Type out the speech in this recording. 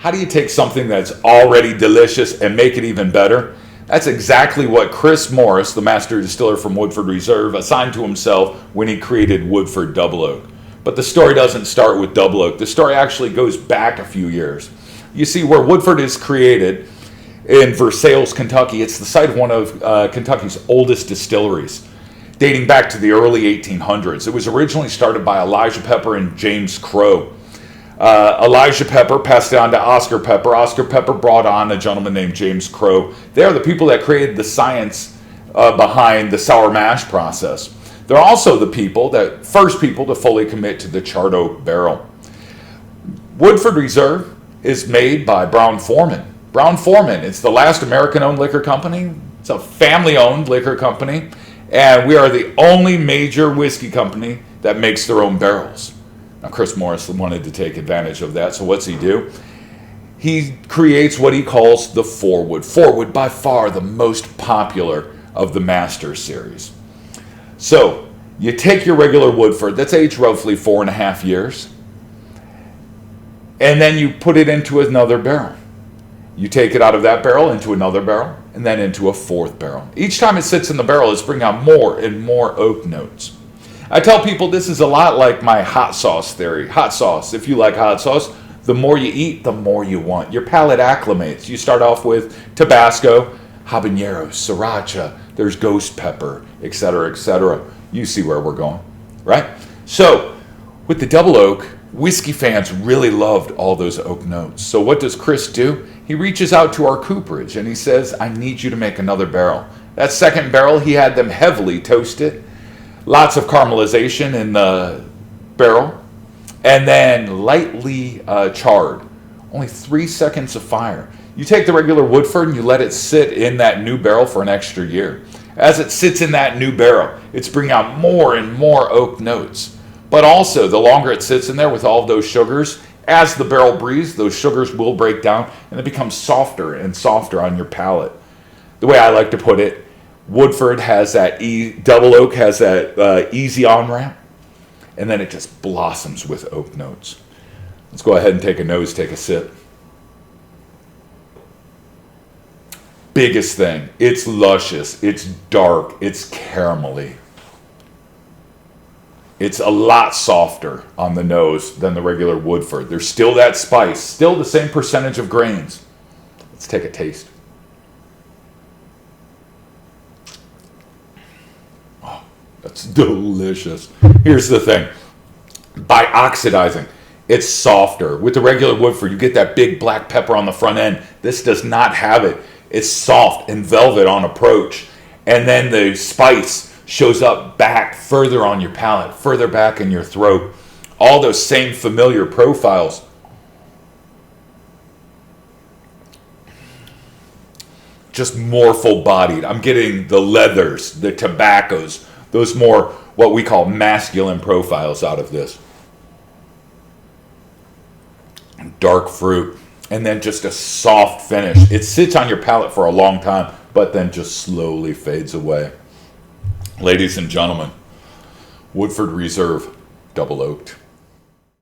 How do you take something that's already delicious and make it even better? That's exactly what Chris Morris, the master distiller from Woodford Reserve, assigned to himself when he created Woodford Double Oak. But the story doesn't start with Double Oak. The story actually goes back a few years. You see, where Woodford is created in Versailles, Kentucky, it's the site of one of Kentucky's oldest distilleries, dating back to the early 1800s. It was originally started by Elijah Pepper and James Crow. Elijah Pepper passed it on to Oscar Pepper. Oscar Pepper brought on a gentleman named James Crow. They are the people that created the science behind the sour mash process. They're also the first people to fully commit to the charred oak barrel. Woodford Reserve is made by Brown-Forman. Brown-Forman, it's the last American-owned liquor company. It's a family-owned liquor company. And we are the only major whiskey company that makes their own barrels. Now, Chris Morris wanted to take advantage of that, so what's he do? He creates what he calls the 4-wood. 4-wood, by far the most popular of the Master series. So, you take your regular Woodford, that's aged roughly 4.5 years, and then you put it into another barrel. You take it out of that barrel into another barrel, and then into a fourth barrel. Each time it sits in the barrel, it's bringing out more and more oak notes. I tell people this is a lot like my hot sauce theory. Hot sauce, if you like hot sauce, the more you eat, the more you want. Your palate acclimates. You start off with Tabasco, habanero, sriracha, there's ghost pepper, etc., etc. You see where we're going, right? So, with the double oak, whiskey fans really loved all those oak notes. So what does Chris do? He reaches out to our cooperage and he says, I need you to make another barrel. That second barrel, he had them heavily toasted. Lots of caramelization in the barrel, and then lightly charred. Only 3 seconds of fire. You take the regular Woodford and you let it sit in that new barrel for an extra year. As it sits in that new barrel, it's bringing out more and more oak notes. But also, the longer it sits in there with all of those sugars, as the barrel breathes, those sugars will break down and it becomes softer and softer on your palate. The way I like to put it, Woodford has that double oak has that easy on-ramp, and then it just blossoms with oak notes. Let's go ahead and take a sip. Biggest thing, it's luscious, it's dark, it's caramelly. It's a lot softer on the nose than the regular Woodford. There's still that spice, still the same percentage of grains. Let's take a taste. That's delicious. Here's the thing. By oxidizing, it's softer. With the regular Woodford, you get that big black pepper on the front end. This does not have it. It's soft and velvet on approach. And then the spice shows up back further on your palate, further back in your throat. All those same familiar profiles. Just more full-bodied. I'm getting the leathers, the tobaccos, those more what we call masculine profiles out of this. Dark fruit. And then just a soft finish. It sits on your palate for a long time, but then just slowly fades away. Ladies and gentlemen, Woodford Reserve Double Oaked.